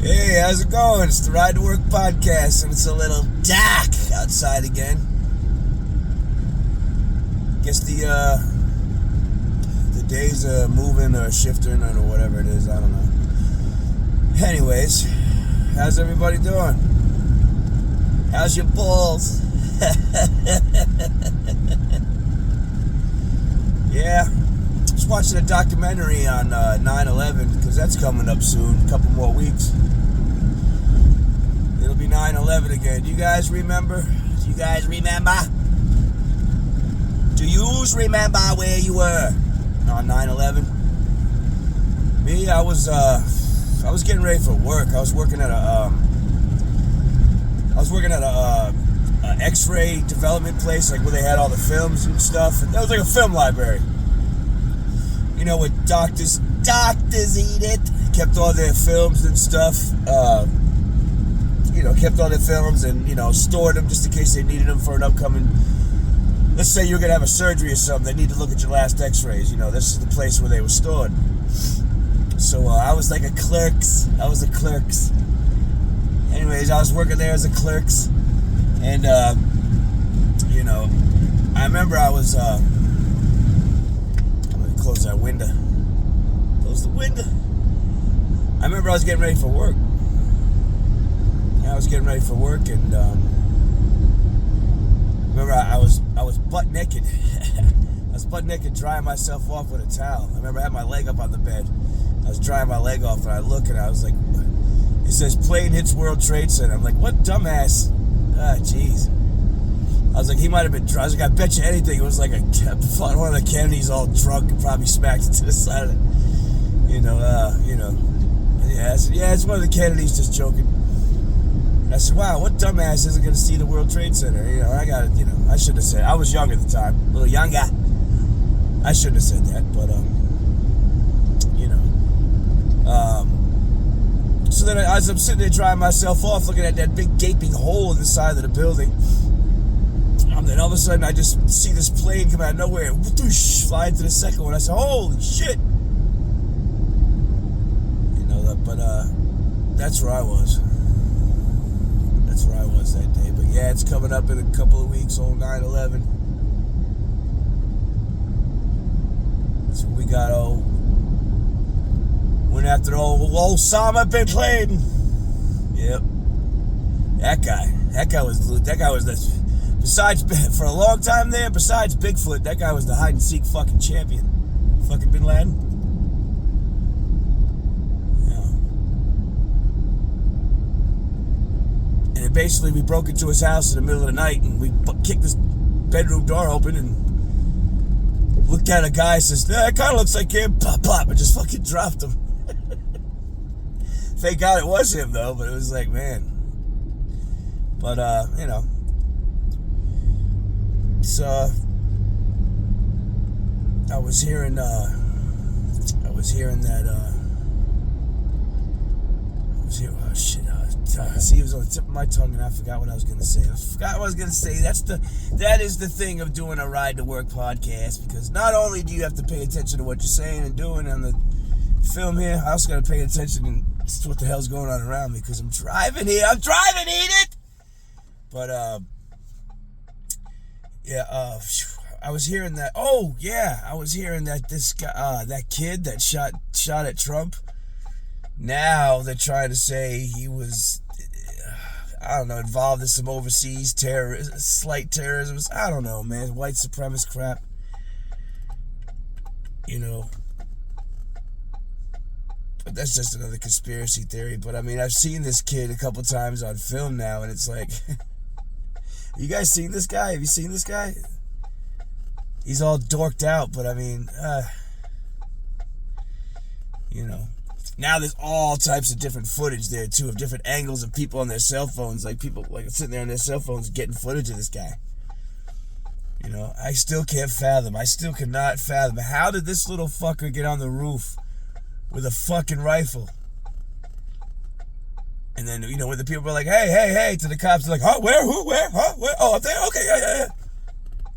Hey, how's it going? It's the Ride to Work podcast, and it's a little dark outside again. Guess the days are moving or shifting or whatever it is. I don't know. Anyways, how's everybody doing? How's your balls? Yeah, just watching a documentary on 9/11 because that's coming up soon. A couple more weeks. It'll be 9/11 again. Do you guys remember? Do you remember where you were on 9/11? Me, I was getting ready for work. I was working at a X-ray development place, like where they had all the films and stuff. That was like a film library. You know, where doctors eat it. Kept all their films and stuff. Kept all their films and, stored them just in case they needed them for an upcoming... Let's say you're going to have a surgery or something. They need to look at your last x-rays. This is the place where they were stored. So I was like a clerks. Anyways, I was working there as a clerks. And, I remember I was... I'm going to close that window. Close the window. I remember I was getting ready for work. I was getting ready for work, and remember I was butt naked. I was butt naked, drying myself off with a towel. I remember I had my leg up on the bed. I was drying my leg off, and I look, and I was like, it says plane hits World Trade Center. I'm like, what dumbass? Ah, jeez. I was like, he might have been drunk. I was like, I bet you anything it was like one of the Kennedys all drunk and probably smacked it to the side of it. Yeah, I said, yeah, it's one of the Kennedys just joking. I said, wow, what dumbass isn't going to see the World Trade Center? I got it, I shouldn't have said it. I was young at the time, a little younger. I shouldn't have said that, but, so then as I'm sitting there drying myself off, looking at that big gaping hole in the side of the building, and then all of a sudden I just see this plane come out of nowhere, whoosh, fly into the second one. I said, holy shit. But that's where I was. That's where I was that day. But yeah, it's coming up in a couple of weeks, old 9/11. So we got went after old Osama bin Laden. Yep. That guy was the, besides, for a long time there, besides Bigfoot, that guy was the hide and seek fucking champion. Fucking bin Laden. And basically, we broke into his house in the middle of the night, and we kicked this bedroom door open and looked at a guy and says, that kind of looks like him. Pop, pop, and just fucking dropped him. Thank God it was him, though, but it was like, man. But, so I was hearing that, oh shit, see, it was on the tip of my tongue and I forgot what I was going to say. That is the thing of doing a Ride to Work podcast, because not only do you have to pay attention to what you're saying and doing on the film here, I also got to pay attention to what the hell's going on around me, because I'm driving here. Edith! But, I was hearing that, this guy, that kid that shot at Trump. Now they're trying to say he was, involved in some overseas slight terrorism. I don't know, man. White supremacist crap. But that's just another conspiracy theory. But, I've seen this kid a couple times on film now, and it's like, you guys seen this guy? Have you seen this guy? He's all dorked out, but now there's all types of different footage there, too, of different angles of people on their cell phones, like people sitting there on their cell phones getting footage of this guy. I still can't fathom. I still cannot fathom. How did this little fucker get on the roof with a fucking rifle? And then, when the people were like, hey, to the cops, they're like, huh, where, who, where, huh, where? Oh, up there? Okay, yeah.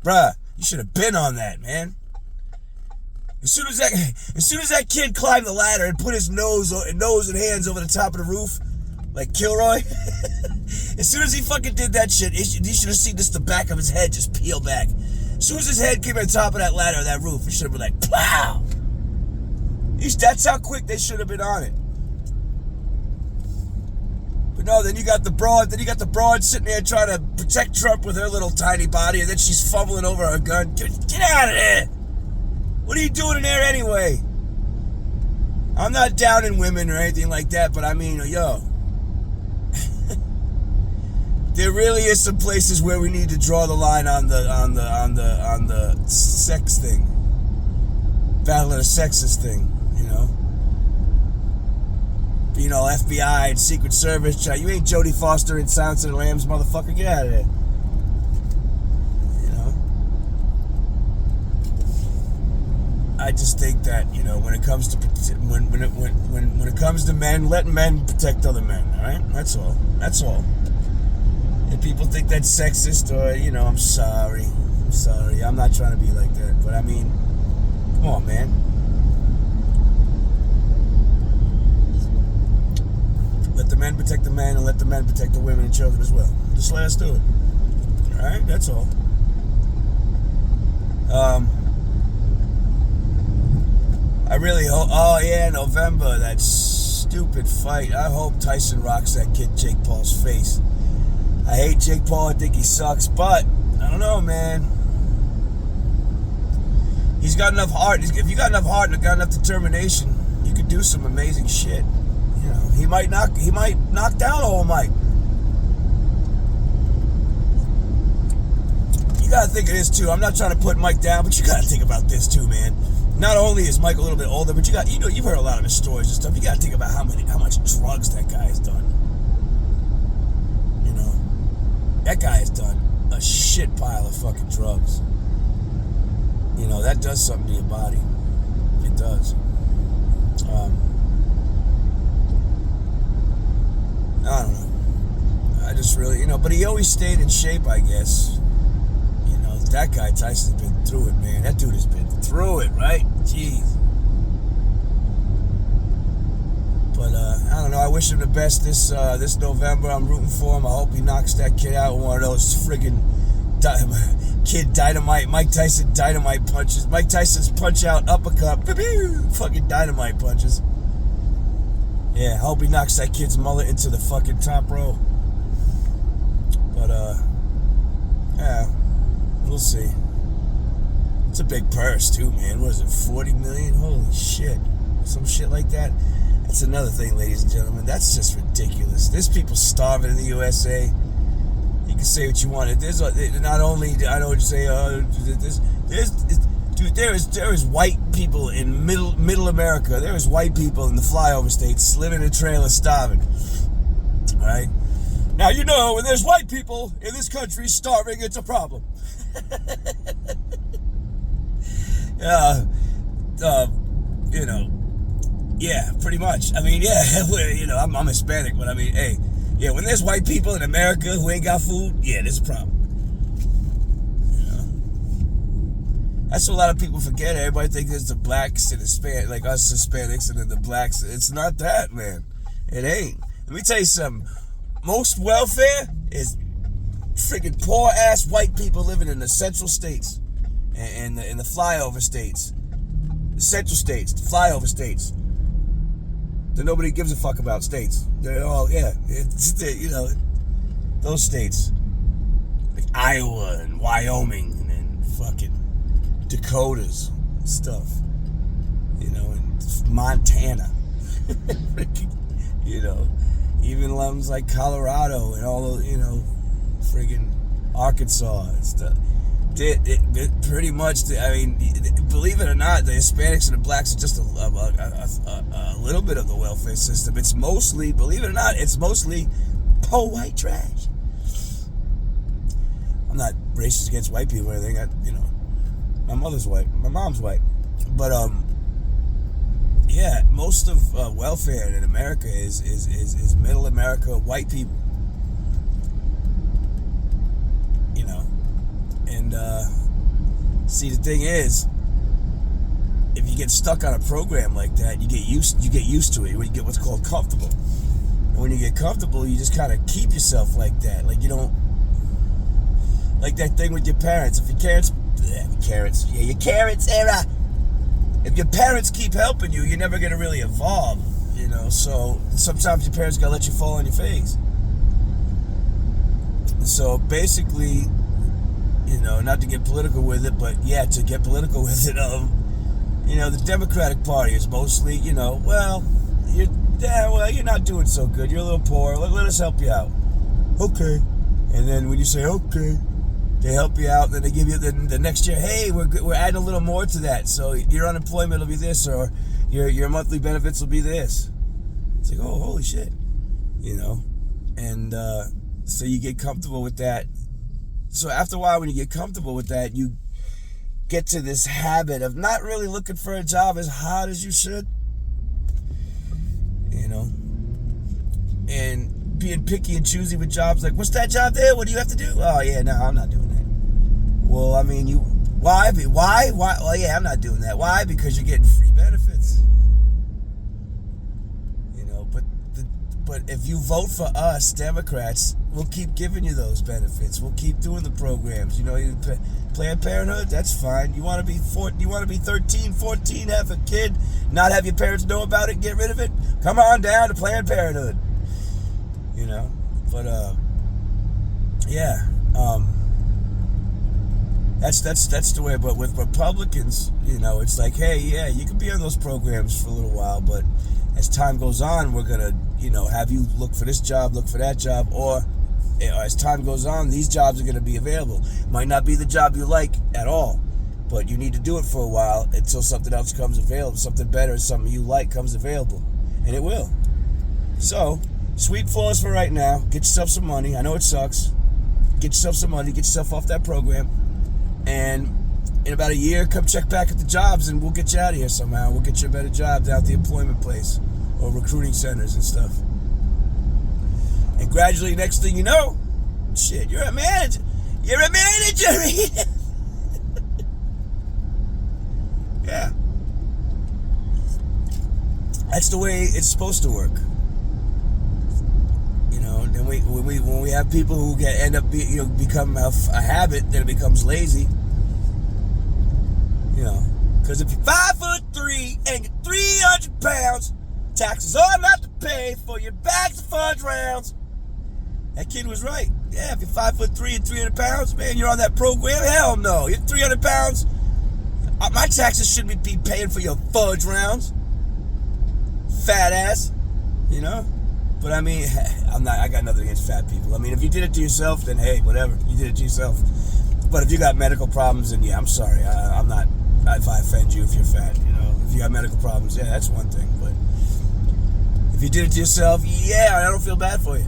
Bruh, you should have been on that, man. As soon as that kid climbed the ladder and put his nose and hands over the top of the roof, like Kilroy. As soon as he fucking did that shit, you should have seen just the back of his head just peel back. As soon as his head came on top of that ladder, that roof, it should have been like, plow! That's how quick they should have been on it. But no, then you got the broad sitting there trying to protect Trump with her little tiny body, and then she's fumbling over her gun. Get out of there! What are you doing in there anyway? I'm not downing women or anything like that, but I mean, yo. There really is some places where we need to draw the line on the sex thing. Battle of the sexes thing, you know? You know, FBI and Secret Service. You ain't Jodie Foster in Silence of the Lambs, motherfucker. Get out of there. You know? I just think that, you know, when it comes to when it comes to men, let men protect other men. All right, that's all. That's all. If people think that's sexist, or you know, I'm sorry. I'm not trying to be like that, but I mean, come on, man. Let the men protect the men, and let the men protect the women and children as well. Just let us do it. All right, that's all. I really hope. Oh yeah, November, that stupid fight. I hope Tyson rocks that kid Jake Paul's face. I hate Jake Paul. I think he sucks, but I don't know, man. He's got enough heart. If you got enough heart and got enough determination, you could do some amazing shit. You know, he might knock down old Mike. You gotta think of this too. I'm not trying to put Mike down, but you gotta think about this too, man. Not only is Mike a little bit older, but you've heard a lot of his stories and stuff. You gotta think about how much drugs that guy has done. You know, that guy has done a shit pile of fucking drugs. You know, that does something to your body. It does. I don't know. I just really, you know, but he always stayed in shape, I guess. You know, that guy Tyson's been through it, man. That dude has been through it, right? Jeez. But I don't know. I wish him the best this November. I'm rooting for him. I hope he knocks that kid out with one of those friggin' kid dynamite, Mike Tyson dynamite punches. Mike Tyson's punch out uppercut, fucking dynamite punches. Yeah, I hope he knocks that kid's mullet into the fucking top row. But yeah, we'll see. It's a big purse too, man. What is it, 40 million? Holy shit. Some shit like that. That's another thing, ladies and gentlemen. That's just ridiculous. There's people starving in the USA. You can say what you want. There's not only, I know what you say, dude, there is white people in middle America. There is white people in the flyover states living in trailers starving. All right? Now, you know, when there's white people in this country starving, it's a problem. You know, yeah, pretty much. I mean, yeah, you know, I'm Hispanic, but I mean, hey, yeah, when there's white people in America who ain't got food, yeah, there's a problem. You know? That's what a lot of people forget. Everybody thinks it's the blacks and Hispanic, like us Hispanics, and then the blacks. It's not that, man. It ain't. Let me tell you something. Most welfare is freaking poor-ass white people living in the central states and in the flyover states. The central states, the flyover states. That nobody gives a fuck about states. They're all, yeah, you know, those states. Like Iowa and Wyoming and then fucking Dakotas and stuff. You know, and Montana. You know, even ones like Colorado and all those, you know, friggin' Arkansas and stuff. It pretty much, I mean, believe it or not, the Hispanics and the blacks are just a little bit of the welfare system. It's mostly, believe it or not, it's mostly poor white trash. I'm not racist against white people or anything. You know, my mother's white, my mom's white, but yeah, most of welfare in America is middle America white people. You know. And see, the thing is, if you get stuck on a program like that, you get used to it. You get what's called comfortable, And when you get comfortable, you just kind of keep yourself like that. Like you don't, like that thing with your parents. If your parents era. If your parents keep helping you, you're never gonna really evolve, you know. So sometimes your parents gotta let you fall on your face. And so basically, you know, not to get political with it, but yeah, to get political with it, you know, the Democratic Party is mostly, you know, well, you're not doing so good. You're a little poor. Let us help you out. Okay. And then when you say okay, they help you out, then they give you the next year, hey, we're adding a little more to that, so your unemployment will be this, or your monthly benefits will be this. It's like, oh, holy shit, you know. And so you get comfortable with that. So after a while, when you get comfortable with that, you get to this habit of not really looking for a job as hard as you should, you know, and being picky and choosy with jobs. Like, what's that job there? What do you have to do? Oh yeah, no, I'm not doing that. Well, I mean, why? Well, yeah, I'm not doing that. Why? Because you're getting free benefits. You know, but if you vote for us, Democrats, we'll keep giving you those benefits. We'll keep doing the programs. You know, Planned Parenthood, that's fine. You want to be 13, 14, have a kid, not have your parents know about it, get rid of it? Come on down to Planned Parenthood. You know, but yeah, that's the way. But with Republicans, you know, it's like, hey, yeah, you can be on those programs for a little while, but as time goes on, we're gonna, you know, have you look for this job, look for that job, or as time goes on, these jobs are gonna be available. Might not be the job you like at all, but you need to do it for a while until something else comes available, something better, something you like comes available, and it will. So sweep floors for right now. Get yourself some money. I know it sucks. Get yourself some money. Get yourself off that program. And in about a year, come check back at the jobs and we'll get you out of here somehow. We'll get you a better job down at the employment place or recruiting centers and stuff. And gradually, next thing you know, shit, you're a manager. You're a manager! Yeah. That's the way it's supposed to work. Then when we have people who become a habit, then it becomes lazy. You know, because if you're 5'3" and you're 300 pounds, taxes are not to pay for your bags of fudge rounds. That kid was right. Yeah, if you're 5'3" and 300 pounds, man, you're on that program. Hell no, you're 300 pounds. My taxes shouldn't be paying for your fudge rounds. Fat ass, you know. But I mean, I got nothing against fat people. I mean, if you did it to yourself, then hey, whatever. You did it to yourself. But if you got medical problems, then yeah, I'm sorry. I'm not, if I offend you if you're fat, you know. If you got medical problems, yeah, that's one thing. But if you did it to yourself, yeah, I don't feel bad for you.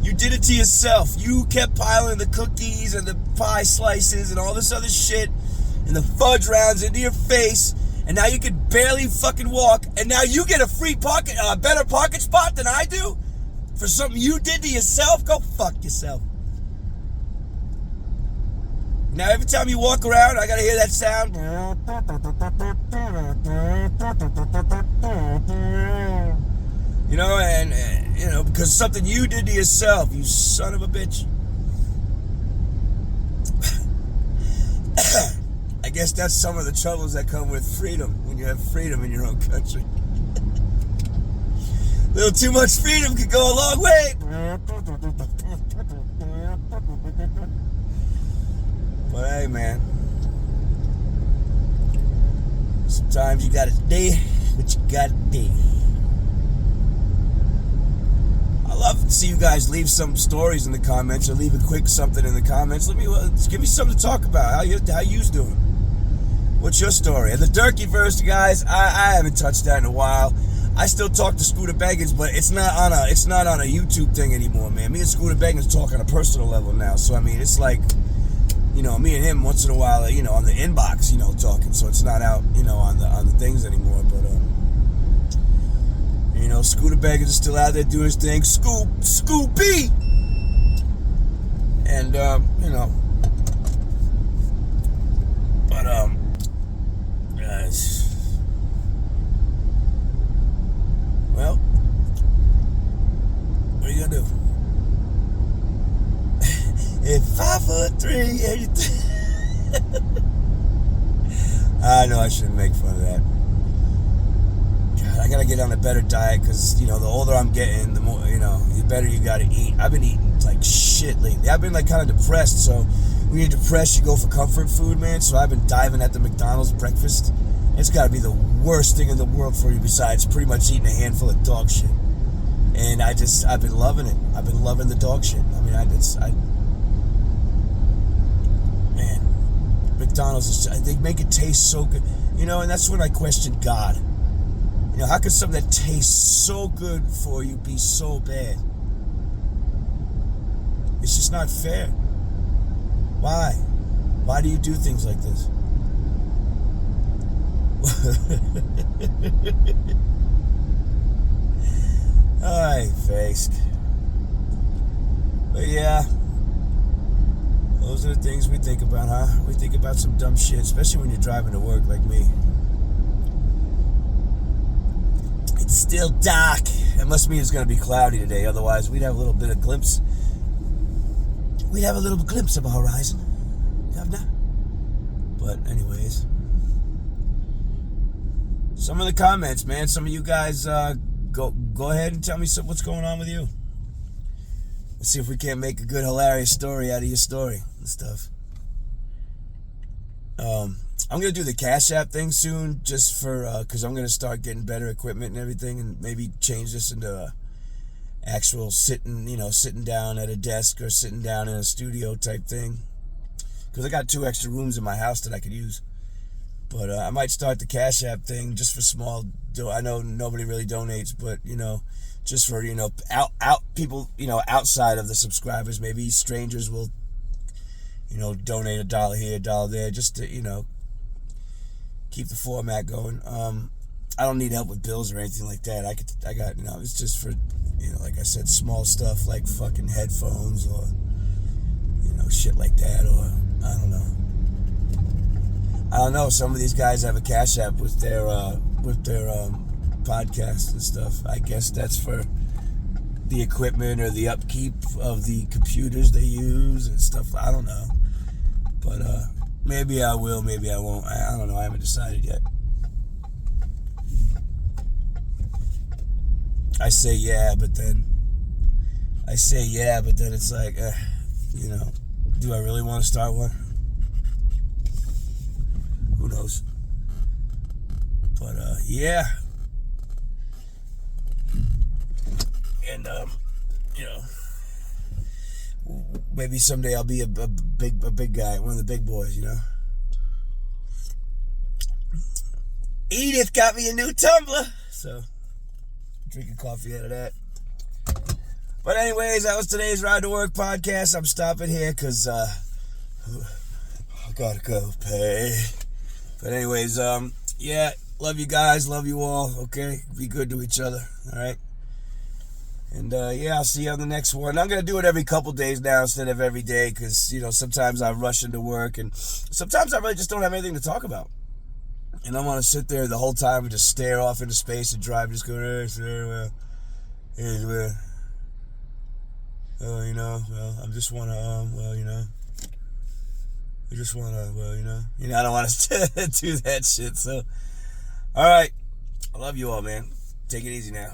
You did it to yourself. You kept piling the cookies and the pie slices and all this other shit and the fudge rounds into your face. And now you can barely fucking walk, and now you get a free better pocket spot than I do for something you did to yourself? Go fuck yourself. Now every time you walk around, I gotta hear that sound. You know, and you know, because something you did to yourself, you son of a bitch. I guess that's some of the troubles that come with freedom, when you have freedom in your own country. A little too much freedom could go a long way. But hey, man, sometimes you gotta do what you gotta do. I love to see you guys leave some stories in the comments, or leave a quick something in the comments. Give me something to talk about. How you's doing? What's your story? And the Durkee verse, guys, I haven't touched that in a while. I still talk to Scooter Beggins, but it's not on a YouTube thing anymore, man. Me and Scooter Beggins talk on a personal level now. So I mean, it's like, you know, me and him once in a while, you know, on the inbox, you know, talking. So it's not out, you know, on the things anymore. But you know, Scooter Beggins is still out there doing his thing. Scoopy, and you know, but well, 3. I know I shouldn't make fun of that. God, I gotta get on a better diet because, the older I'm getting, the more, the better you gotta eat. I've been eating like shit lately. I've been like kind of depressed, so when you're depressed, you go for comfort food, man. So I've been diving at the McDonald's breakfast. It's gotta be the worst thing in the world for you besides pretty much eating a handful of dog shit. And I've been loving it. I've been loving the dog shit. I mean, man, McDonald's they make it taste so good. And that's when I question God. How could something that tastes so good for you be so bad? It's just not fair. Why? Why do you do things like this? Alright, face. But yeah, those are the things we think about, huh? We think about some dumb shit, especially when you're driving to work like me. It's still dark. It must mean it's going to be cloudy today. Otherwise, we'd have a little bit of glimpse. We'd have a little glimpse of a horizon. But anyways, some of the comments, man. Some of you guys, go ahead and tell me what's going on with you. Let's see if we can't make a good, hilarious story out of your story and stuff. I'm going to do the Cash App thing soon just for, because I'm going to start getting better equipment and everything and maybe change this into a actual sitting down at a desk or sitting down in a studio type thing. Because I got 2 extra rooms in my house that I could use. But I might start the Cash App thing just for small. I know nobody really donates, but, just for, out people, outside of the subscribers, maybe strangers will, donate $1 here, $1 there, just to, keep the format going. I don't need help with bills or anything like that. I got, it's just for, like I said, small stuff like fucking headphones or, shit like that, or I don't know. Some of these guys have a Cash App with their podcast and stuff. I guess that's for the equipment or the upkeep of the computers they use and stuff. I don't know. But maybe I will, maybe I won't. I don't know. I haven't decided yet. I say yeah, but then it's like, do I really want to start one? Who knows? But yeah. And maybe someday I'll be a big guy, one of the big boys, Edith got me a new tumbler, so drinking coffee out of that. But anyways, that was today's Ride to Work podcast. I'm stopping here because I gotta go pay. But anyways, yeah, love you guys, love you all, okay? Be good to each other, all right? And yeah, I'll see you on the next one. I'm going to do it every couple days now instead of every day because, sometimes I rush into work and sometimes I really just don't have anything to talk about. And I want to sit there the whole time and just stare off into space and drive, just go, well, I just want to, I don't want to do that shit. So, all right. I love you all, man. Take it easy now.